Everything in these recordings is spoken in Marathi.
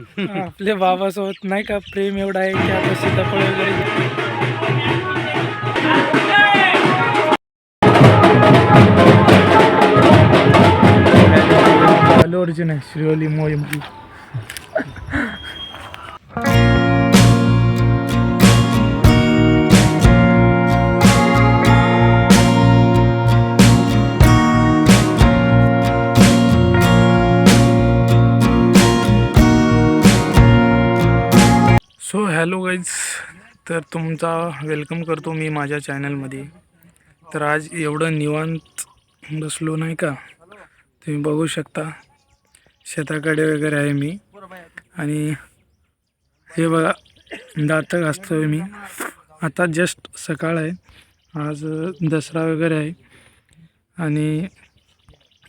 आपल्या बाबासोबत नाही का प्रेम एवढा आहे की आता सीताफळ वगैरे अल्लू अर्जुन आहे श्रीवली मोहीम. सो हॅलो गाईज, तर तुमचा वेलकम करतो मी माझ्या चॅनलमध्ये. तर आज एवढं निवांत बसलो नाही का, तुम्ही बघू शकता शेताकडे वगैरे आहे मी. आणि हे बघा दातं घासतोय मी. आता जस्ट सकाळ आहे, आज दसरा वगैरे आहे. आणि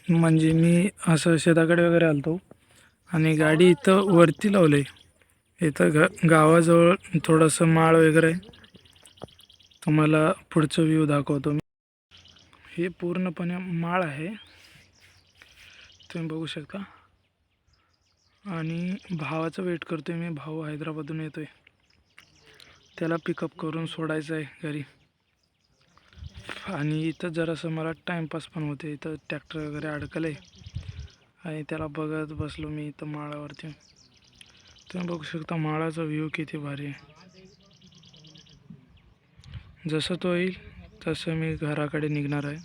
म्हणजे मी असं शेताकडे वगैरे आलतो आणि गाडी इथं वरती लावलं आहे. इथं गावाजवळ थोडंसं माळ वगैरे आहे. तुम्हाला पुढचं व्ह्यू दाखवतो मी. हे पूर्णपणे माळ आहे, तुम्ही बघू शकता. आणि भावाचं वेट करतोय मी. भाऊ हैदराबादून येतोय, त्याला पिकअप करून सोडायचं आहे घरी. आणि इथं जरासं मला टाईमपास पण होते. इथं ट्रॅक्टर वगैरे अडकलं आहे आणि त्याला बघत बसलो मी इथं माळावरती. तुम्ही बघू शकता माळाचा व्ह्यू किती भारी आहे. जसं तो येईल तसं मी घराकडे निघणार आहे.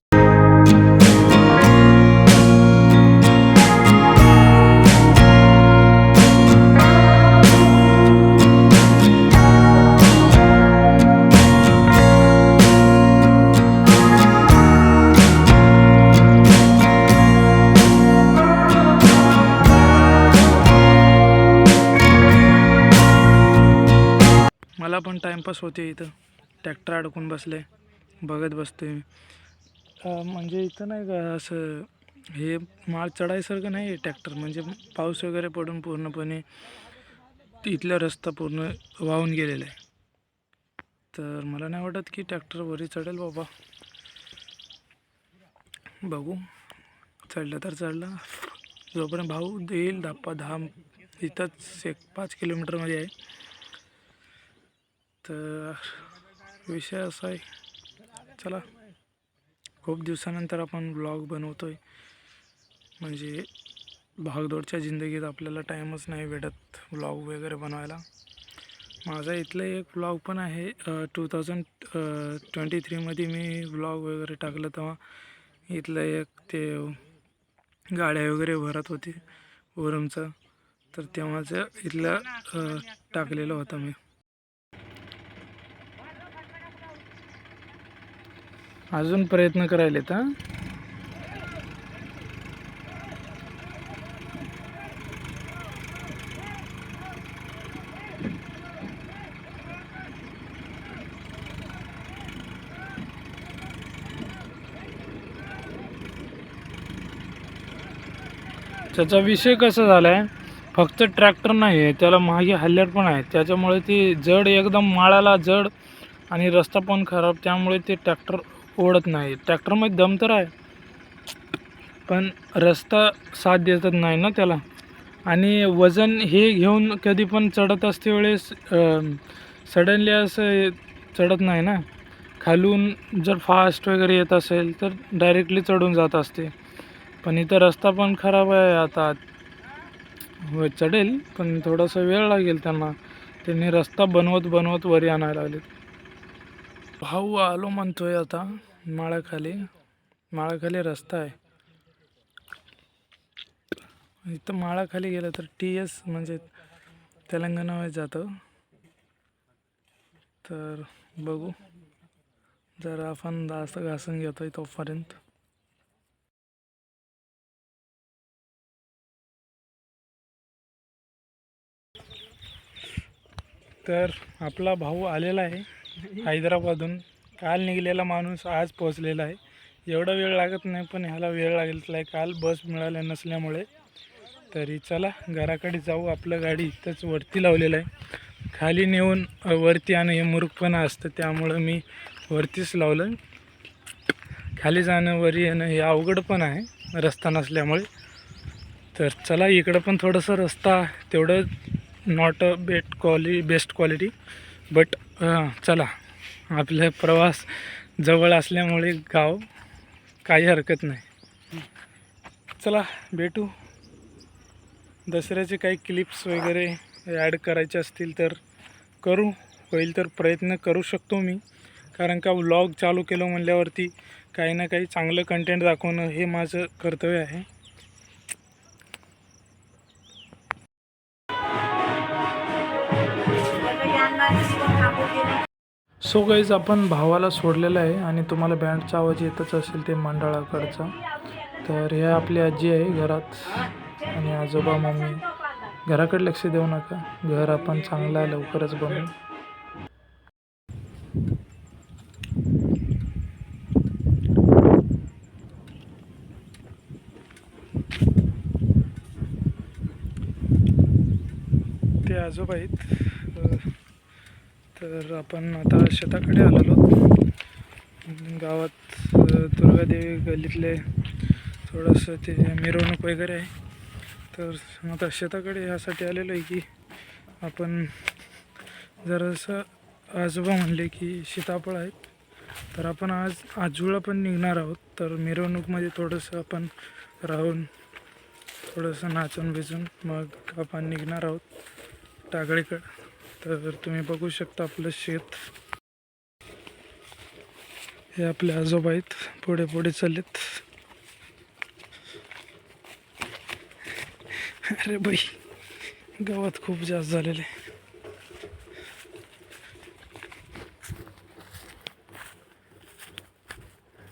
मला पण टाईमपास होते, इथं ट्रॅक्टर अडकून बसले, बघत बसतोय मी. म्हणजे इथं नाही का असं हे माळ चढायसारखं नाही आहे ट्रॅक्टर. म्हणजे पाऊस वगैरे पडून पूर्णपणे इथला रस्ता पूर्ण वाहून गेलेला आहे. तर मला नाही वाटत की ट्रॅक्टर वरी चढेल बाबा. बघू, चढलं तर चढलं. जोपर्यंत भाऊ देईल 10 इथंच 5 किलोमीटरमध्ये आहे. तर विषय असा आहे, चला खूप दिवसानंतर आपण ब्लॉग बनवतोय. म्हणजे भागदौडच्या जिंदगीत आपल्याला टाईमच नाही भेटत ब्लॉग वगैरे बनवायला. माझा इथलं एक ब्लॉग पण आहे, 2023मध्ये मी ब्लॉग वगैरे टाकलं तेव्हा इथलं एक ते गाड्या वगैरे भरत होती वरूमचं. तर तेव्हाचं इथलं टाकलेलं होतं मी. अजून प्रयत्न करायला तर त्याचा विषय कसा झाला आहे, फक्त ट्रॅक्टर नाही आहे, त्याला मागे हल्ल्यार पण आहे. त्याच्यामुळे ती जड एकदम माळाला जड आणि रस्ता पण खराब, त्यामुळे ते ट्रॅक्टर ओढत नाही. ट्रॅक्टरमध्ये दम तर आहे पण रस्ता साथ देतच नाही ना त्याला. आणि वजन हे घेऊन कधी पण चढत असते वेळेस सडनली असं चढत नाही ना. खालून जर फास्ट वगैरे येत असेल तर डायरेक्टली चढून जात असते. पण इथं रस्ता पण खराब आहे. आता हो चढेल पण थोडासा वेळ लागेल त्यांना. त्यांनी रस्ता बनवत बनवत वरी आणायला लागले. भाऊ आलो म्हणतोय आता माळाखाली. माळाखाली रस्ता आहे. इथं माळाखाली गेलं तर TS म्हणजे तेलंगणामध्ये जातं. तर बघू, जरा आपण जास्त घासून घेतोय तोपर्यंत. तर आपला भाऊ आलेला आहे हैदराबादहून. काल निघालेला माणूस आज पोचलेला आहे. एवढा वेळ लागत नाही पण ह्याला वेळ लागलेला आहे काल बस मिळाल्या नसल्यामुळे. तरी चला घराकडे जाऊ. आपलं गाडी इथंच वरती लावलेलं आहे. खाली नेऊन वरती आणं हे मूर्खपणा असतं, त्यामुळं मी वरतीच लावलं. खाली जाणं वरी येणं हे अवघड पण आहे रस्ता नसल्यामुळे. तर चला इकडं पण थोडंसं रस्ता तेवढं not a best quality but चला, आपला प्रवास जवळ असल्यामुळे गाव काही हरकत नाही. चला भेटू. दसऱ्याचे काही क्लिप्स वगैरे ॲड करायचे असतील तर करू, होईल तर प्रयत्न करू शकतो मी, कारण का व्लॉग चालू केलं म्हणल्यावरती काही ना काही चांगलं कंटेंट दाखवणं हे माझं कर्तव्य आहे. सो गाईज, आपण भावाला सोडलेलं आहे आणि तुम्हाला बँडचा आवाज येतच असेल ते मंडळाकडचा. तर हे आपली आजी आहे घरात आणि आजोबा मम्मी. घराकडे लक्ष देऊ नका, घर आपण चांगला लवकरच बनवू. ते आजोबा आहेत. तर आपण आता शेताकडे आलेलो. गावात दुर्गादेवी गल्लीतले थोडंसं ते मिरवणूक वगैरे आहे. तर आता शेताकडे ह्यासाठी आलेलो आहे की आपण जरासं, आजोबा म्हणले की सीताफळ आहेत तर आपण आज आजूळा पण निघणार आहोत. तर मिरवणूकमध्ये थोडंसं आपण राहून थोडंसं नाचून बिचून मग आपण निघणार आहोत टाकळीकडं. तर तुम्ही बघू शकता आपलं शेत. हे आपले आजोबा आहेत, पुढे पुढे चाललेत. अरे बाई, गावात खूप जास्त झालेले.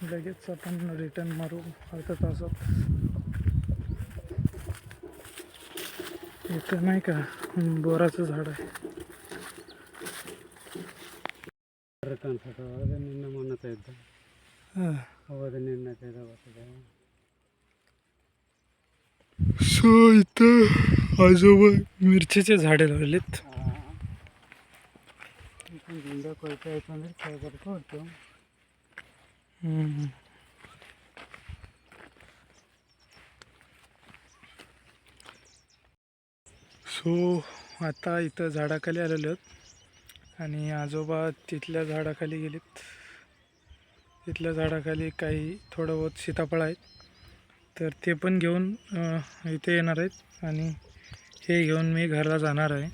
लगेच आपण रिटर्न मारू अर्ध्या तासात. इथं नाही का बोराचं झाड आहे. ನಿನ್ನ ಮಣ್ಣತ ಇದ್ದ ಅವಾಗ ನಿನ್ನ सो इथं आजोबा मिरचीचे झाडे लावलेत. ಗುಂಡ ಕೊಯ್ತಾ ಇತ್ತು ಅಂದ್ರೆ ಕೈ ಬರ್ಕೊಡ್ತು. सो आता इथं झाडाखाली आलेलो आहोत आणि आजोबा तिथल्या झाडाखाली गेलेत. तिथल्या झाडाखाली काही थोडं बहुत सीताफळ आहेत तर ते पण घेऊन इथे येणार आहेत आणि हे घेऊन मी घरला जाणार आहे.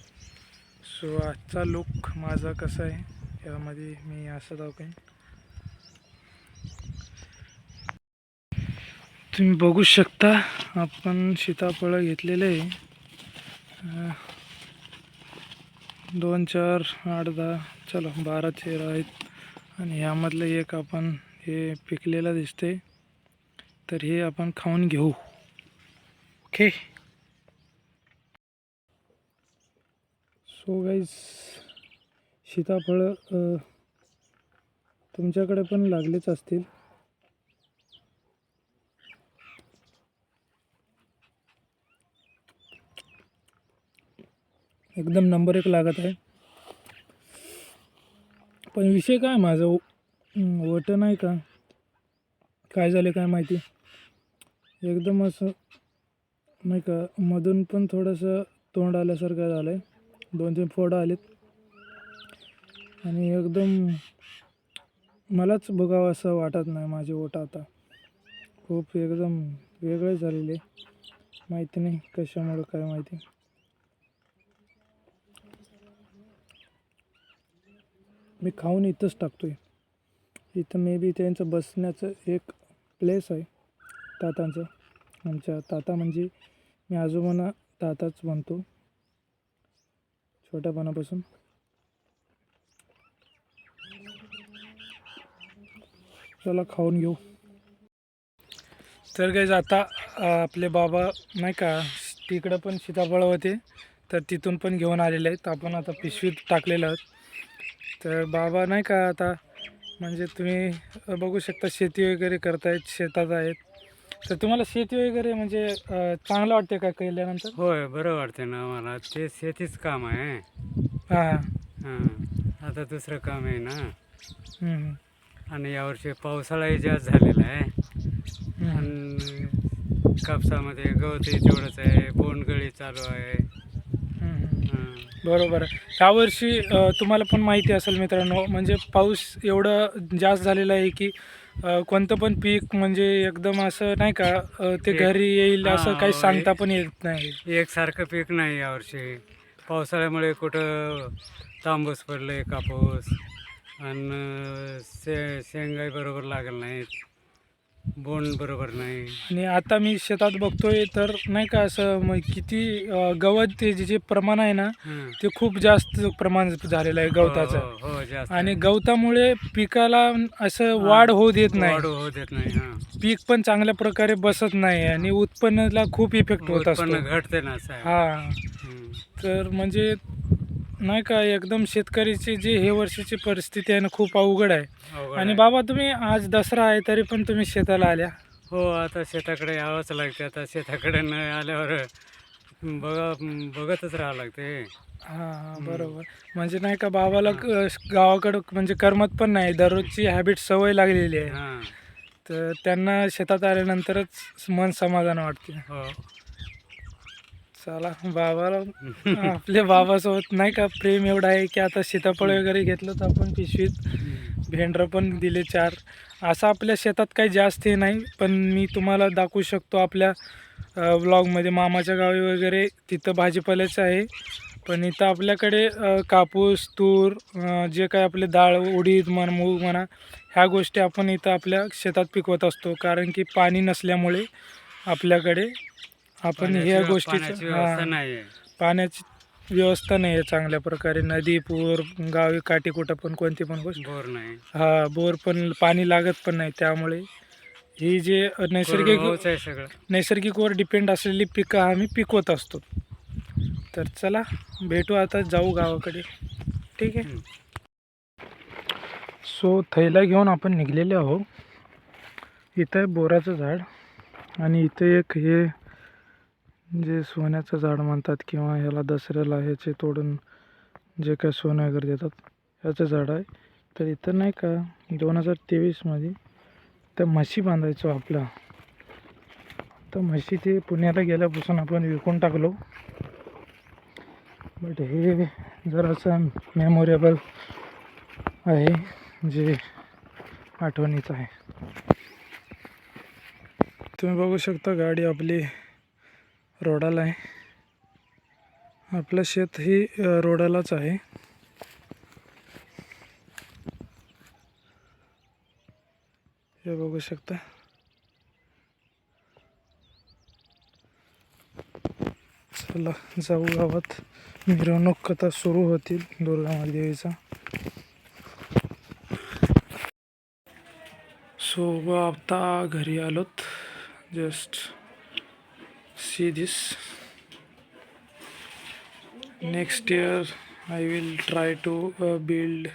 सो आजचा लुक माझा कसा आहे यामध्ये मी असं दाखवेन. तुम्ही बघू शकता आपण सीताफळं घेतलेले आहे. 2 4 8 10 चला 12 13 आहेत आणि यामधलं एक आपण हे पिकलेलं दिसते तर हे आपण खाऊन घेऊ. ओके. सो गाईज, सीताफळं तुमच्याकडे पण लागलेच असतील. एकदम नंबर 1 लागत आहे. पण विषय काय माझं वट नाही का काय झाले काय माहिती, एकदम असं नाही का मधून पण थोडंसं तोंड आल्यासारखं झालं आहे. 2-3 फोडं आलेत आणि एकदम मलाच बघावं असं वाटत नाही. माझे ओठ आता खूप एकदम वेगळे झालेले, माहिती नाही कशामुळं काय माहिती. मी खाऊन इथंच टाकतोय. इथं मे बी त्यांचं बसण्याचं एक प्लेस आहे तातांचं. आमच्या ताता म्हणजे मी आजोबांना ताताच म्हणतो छोट्यापणापासून. चला खाऊन घेऊ. तर गाईज आता आपले बाबा नाही का तिकडं पण सीताफळ होते तर तिथून पण घेऊन आलेले आहेत. आपण आता पिशवीत टाकलेलं आहोत. तर बाबा नाही का आता म्हणजे तुम्ही बघू शकता शेती वगैरे करतायत, शेतात आहेत. तर तुम्हाला शेती वगैरे म्हणजे चांगलं वाटते का केल्यानंतर? होय, बरं वाटते ना मला. ते शेतीच काम आहे. हां हां, आता दुसरं काम आहे ना. हां. आणि यावर्षी पावसाळाही जास्त झालेला आहे आणि कापसामध्ये गवतही तेवढंच आहे, बोंडगळी चालू आहे. बरोबर आहे. यावर्षी तुम्हाला पण माहिती असेल मित्रांनो, म्हणजे पाऊस एवढं जास्त झालेला आहे की कोणतं पण पीक म्हणजे एकदम असं नाही का ते एक घरी येईल असं काही हां, सांगता पण येत नाही. एकसारखं पीक नाही यावर्षी. पावसाळ्यामुळे कुठं तांबूस पडले कापूस आणि शेंगाही बरोबर लागत नाहीत, बोंड बरोबर नाही. आणि आता मी शेतात बघतोय तर नाही का असं किती गवत ते जे जे प्रमाण आहे ना हं. ते खूप जास्त प्रमाण झालेलं आहे हो, गवताचं. हो, हो, जास्त आणि आहे. गवतामुळे पिकाला असं हां, वाढ होऊ देत नाही. वाढ होऊ देत नाही. हां, पीक पण चांगल्या प्रकारे बसत नाही आणि उत्पन्नाला खूप इफेक्ट होत असतो. उत्पन्न घटते ना साहेब. हां, हं. तर म्हणजे नाही का एकदम शेतकरीची जी हे वर्षीची परिस्थिती आहे ना खूप अवघड आहे. अवघड आणि आहे. बाबा तुम्ही आज दसरा आहे तरी पण तुम्ही शेताला आल्या. हो, आता शेताकडे यावंच लागते. आता शेताकडे न आल्यावर बघतच राहावं लागते. हां, बरोबर. म्हणजे नाही का बाबाला गावाकडं म्हणजे करमत पण नाही. दररोजची हॅबिट सवय लागलेली आहे. हां, तर त्यांना शेतात आल्यानंतरच मन समाधान वाटते. हो. चला बाबाला आपल्या बाबासोबत नाही का प्रेम एवढं आहे की आता सीताफळ वगैरे घेतलं तर आपण पिशवीत हं. भेंडरं पण दिले 4. असं आपल्या शेतात काही जास्त हे नाही, पण मी तुम्हाला दाखवू शकतो आपल्या व्लॉगमध्ये मामाच्या गावी वगैरे तिथं भाजीपाल्याचं आहे. पण इथं आपल्याकडे कापूस, तूर, जे काही आपले डाळ, उडीद म्हणा, मूग म्हणा, ह्या गोष्टी आपण इथं आपल्या शेतात पिकवत असतो. कारण की पाणी नसल्यामुळे आपल्याकडे आपण ह्या पाण्याची गोष्टीचं व्यवस्था नाही आहे. पाण्याची व्यवस्था नाही आहे चांगल्या प्रकारे. नदी, पूर, गावी काठी कुठं पण कोणती पण गोष्ट बोर नाही. बोर पण पाणी लागत पण नाही. त्यामुळे ही जे कोरडवाहूच आहे सगळं. नैसर्गिकवर डिपेंड असलेली पिकं आम्ही पिकवत असतो. तर चला भेटू आता, जाऊ गावाकडे. ठीक आहे. हं. सो थैला घेऊन आपण निघलेले आहो. इथं आहे बोराचं झाड आणि इथे एक हे जे सोन्याचं झाड म्हणतात किंवा ह्याला दसऱ्याला ह्याचे तोडून जे काय सोनं वगैरे देतात ह्याचं झाड आहे. तर इथं नाही का 2023मध्ये त्या म्हशी बांधायचो आपला. तर म्हशी ते पुण्याला गेल्यापासून आपण विकून टाकलो. बट हे जरासं मेमोरेबल आहे, जे आठवणीचं आहे. तुम्ही बघू शकता गाडी आपली रोडाला आहे. आपलं शेत ही रोडालाच आहे. हे बघू शकता. चला जाऊ गावात. मिरवणूक कथा सुरू होतील दुर्गामाता देवीचा. सो आता घरी आलोत. Just see this. Next year I will try to build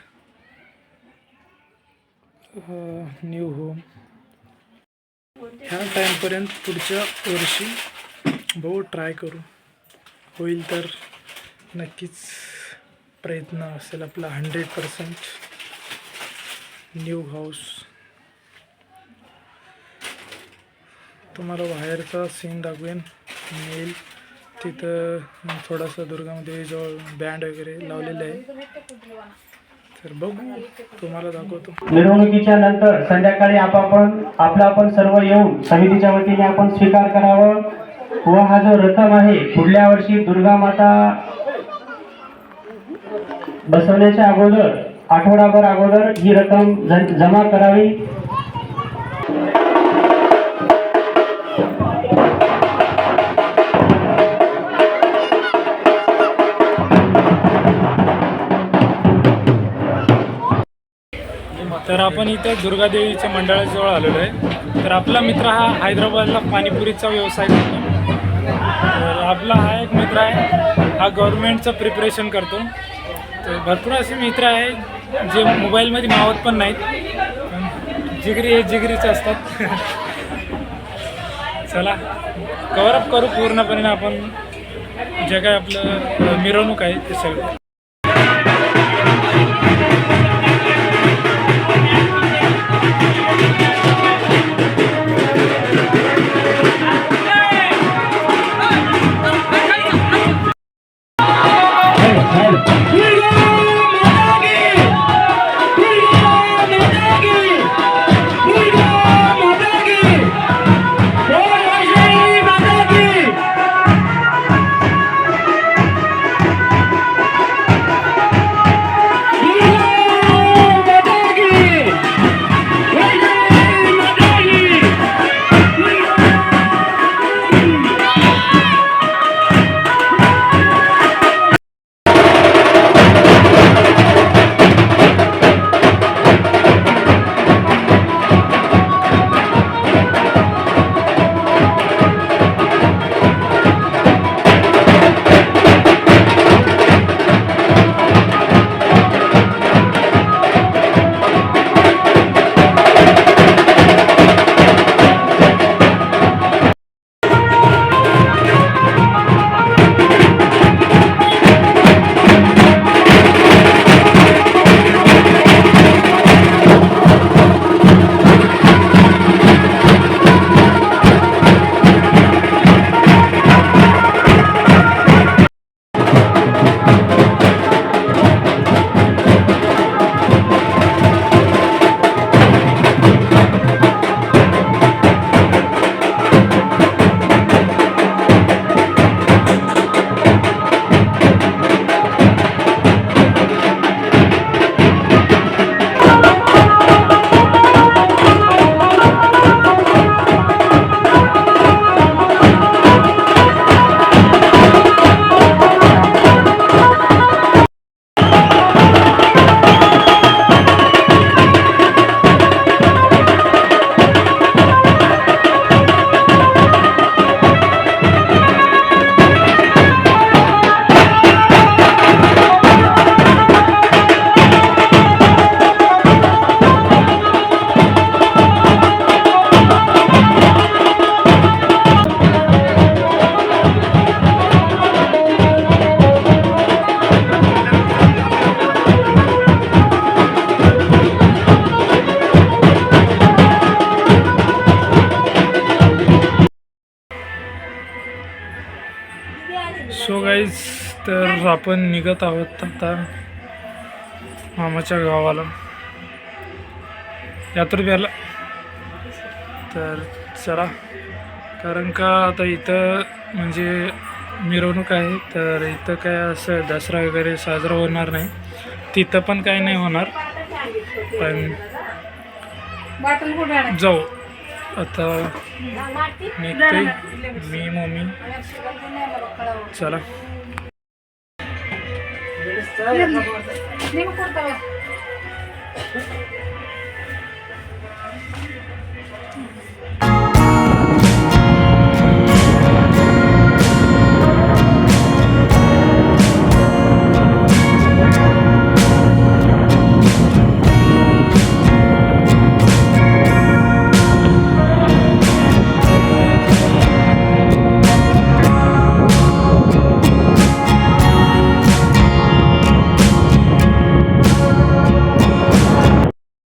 new home. ह्या टाईमपर्यंत पुढच्या वर्षी बघू, ट्राय करू. होईल तर नक्कीच प्रयत्न असेल आपला 100% न्यू हाऊस. तुम्हाला बाहेरचा सीन दाखवेन नेल. तिथं थोडासा दुर्गादेवीजवळ बँड वगैरे लावलेले आहे. तर बघू, तुम्हाला दाखवतो. मिरवणुकीच्या नंतर संध्याकाळी आपण सर्व येऊन समितीच्या वतीने आपण स्वीकार करावं व हा जो रथम आहे पुढल्या वर्षी दुर्गा माता बसवण्याच्या अगोदर आठवडाभर अगोदर ही रक्कम जमा करावी. तर आपण इथं दुर्गादेवीच्या मंडळाजवळ आलेलो आहे. तर आपला मित्र हा हैदराबादला पाणीपुरीचा व्यवसाय करतो. तर आपला हा एक मित्र आहे, हा गव्हर्नमेंटचं प्रिपरेशन करतो. तर भरपूर असे मित्र आहे जे मोबाईलमध्ये मावत पण नाहीत, पण जिगरी हे जिगरीचे असतात. चला कव्हरअप करू पूर्णपणे आपण जे काय आपलं मिरवणूक आहे ते सगळं. सो गाईज, तर आपण निघत आहोत आता मामाच्या गावाला यात्रेला. तर चला, कारण का आता इथं म्हणजे मिरवणूक आहे, तर इथं काय असं दसरा वगैरे साजरा होणार नाही. तिथं पण काय नाही होणार, पण जाऊ आता निघते मी मम्मी. चला.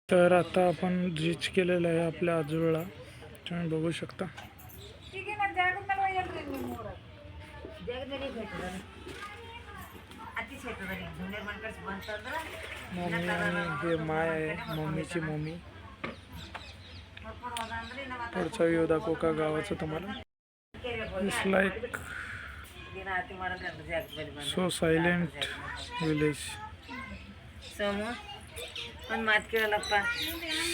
तर आता आपण रीच केलेलं आहे आपल्या आजोळला, तुम्ही बघू शकता. मम्मी आणि हे माय आहे, मम्मीची मम्मी. पुढचा व्ह्यू दाखवू का गावाचं तुम्हाला? It's like so silent village.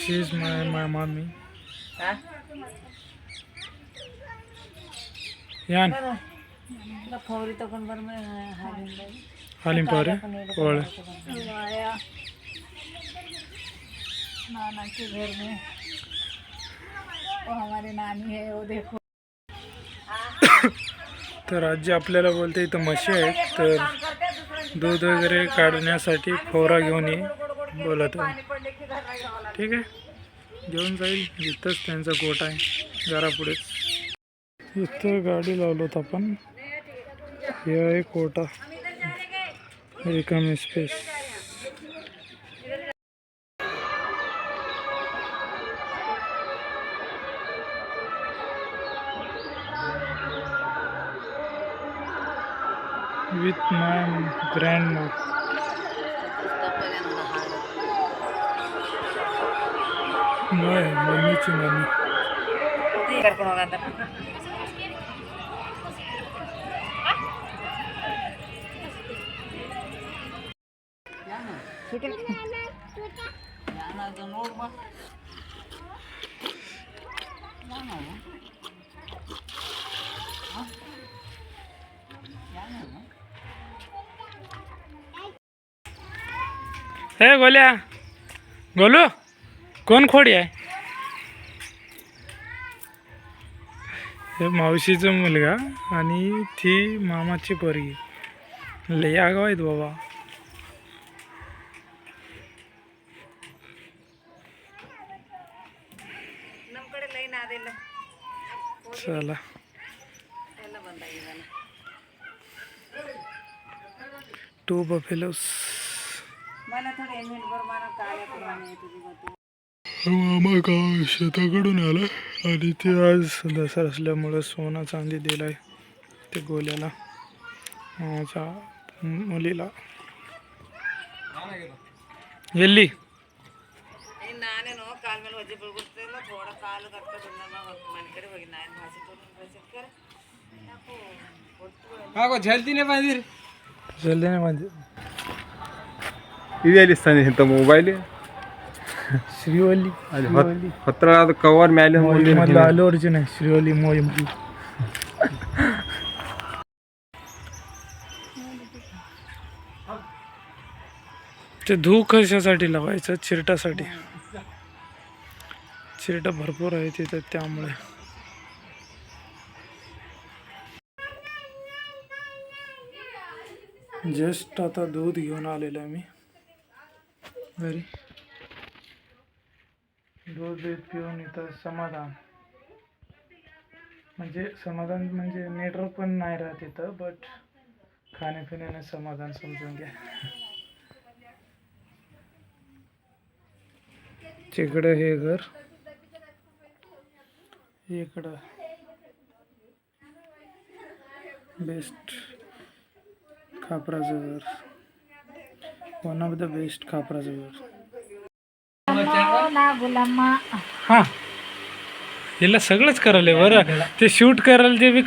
She is my mommy. यान हालिम पारे और नाना के घर में वो हमारी नानी है, वो देखो. तर आजी आपल्याला बोलते इथं म्हशी आहेत, तर दूध वगैरे काढण्यासाठी फवारा घेऊन ये बोलत आहे. ठीक आहे, घेऊन जाईल. इथंच त्यांचा गोठा आहे घरापुढेच. इथं गाडी लावलोत आपण. हे आहे कोटा, रिकामी स्पेस. विथ नाही ग्रँड मा नाही मम्मीची मम्मी. हे गोल्या गोलू कोण खोडी आहे? हे मावशीचा मुलगा आणि ती मामाची पोरगी. लय आगाव आहेत बाबा. चला टू बफेलोस. मामा का शेताकडून आला आणि ते आज दसरा असल्यामुळं सोना चांदी दिलाय ते गोल्याला माझ्या मुलीला. ಎಲ್ಲಿ ಜಲ್ದಿನೇ ಬಂದಿರಿ. ಜಲ್ದಿನೇ ಬಂದೆ. ಇದೆಲ್ಲಿ ಸ್ಥಾನ ಇಂಥ ಮೊಬೈಲ್ ಶ್ರೀವಲ್ಲಿ ಹತ್ರ ಅದು ಕವರ್ ಮೇಲೆ ಮೊದಲು ಅಲ್ಲು ಅರ್ಜುನ್ आहे ಶ್ರೀವಲ್ಲಿ मोहिमची. ते धूळ कशासाठी लावायचं? चिरटासाठी. चिरटा भरपूर आहे तिथं त्यामुळे. जस्ट आता दूध घेऊन आलेलो आहे मी घरी. दूध पिऊन इथं समाधान म्हणजे नेटवर्क पण नाही राहत इथं, बट खाण्यापिण्याने समाधान समजून घ्या. तिकडं हे घर, इकडं बेस्ट खापराचं घर. वन ऑफ द बेस्ट खापराचं घर. हां हिला सगळंच करायला बरं. ते शूट करायला ते बी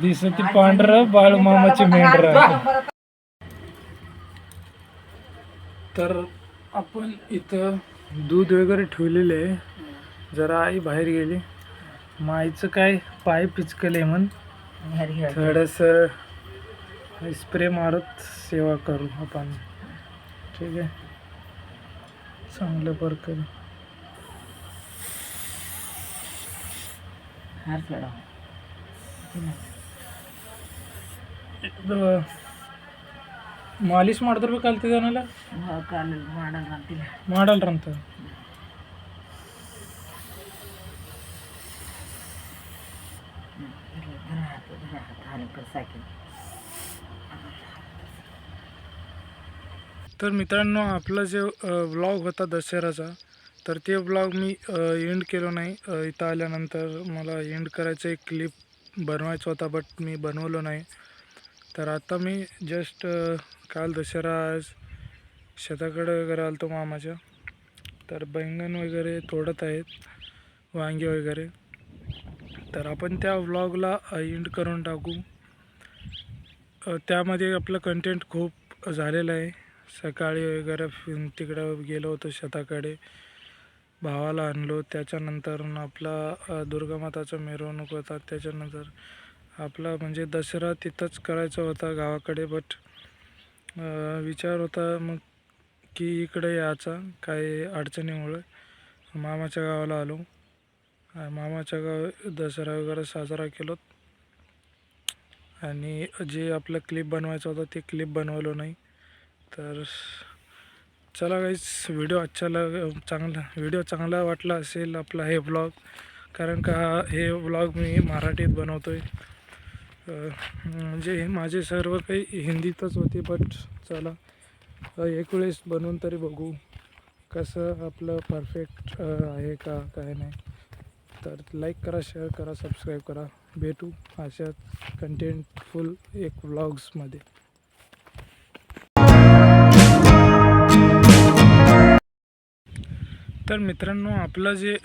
दिसती पांढरं बाळूमामाची मेंढर. तर आपण इथं दूध वगैरे ठेवलेले आहे. जरा आई बाहेर गेली. माईचं काय पाय पिचकले म्हण थोडंसं स्प्रे मारत सेवा करू आपण. ठीक आहे चांगलं प्रकारे. ಮಾಲಿಶ್ ಮಾಡಿದ್ರೆ ಕಲ್ತಿದ್ದಾನಲ್ಲ ಮಾಡಲ್ರಂತ. तर मित्रांनो आपला जो व्लॉग होता दसऱ्याचा, तर ते व्लॉग मी एंड केलो नाही. इथं आल्यानंतर मला एंड करायचं एक क्लिप बनवायचा होता, बट मी बनवलो नाही. तर आता मी जस्ट काल दसरा आज शेताकडे वगैरे आलतो मामाच्या. तर बैंगन वगैरे तोडत आहेत, वांगे वगैरे. तर आपण त्या व्लॉगला एंड करून टाकू. त्यामध्ये आपलं कंटेंट खूप झालेलं आहे. सकाळी वगैरे तिकडं गेलो होतो शेताकडे, भावाला आणलो. त्याच्यानंतर आपला दुर्गामाताचा मिरवणूक होता. त्याच्यानंतर आपला म्हणजे दसरा तिथंच करायचा होता गावाकडे, बट विचार होता मग की इकडे यायचा. काही अडचणीमुळे मामाच्या गावाला आलो. मामाच्या गाव दसरा वगैरे साजरा केलो. आणि जे आपलं क्लिप बनवायचं होतं ते क्लिप बनवलो नाही. तर चला गाईस, व्हिडिओ चांगला वाटला असेल आपला हे ब्लॉग, कारण का हे व्लॉग मी मराठीत बनवतो आहे. म्हणजे हे माझे सर्व काही हिंदीतच होते, बट चला एक वेळेस बनवून तरी बघू कसं आपलं परफेक्ट आहे का काय नाही. तर लाईक करा, शेअर करा, सबस्क्राईब करा. भेटू अशा कंटेंटफुल एक व्लॉग्समध्ये. तर मित्रांनो, आपलं जे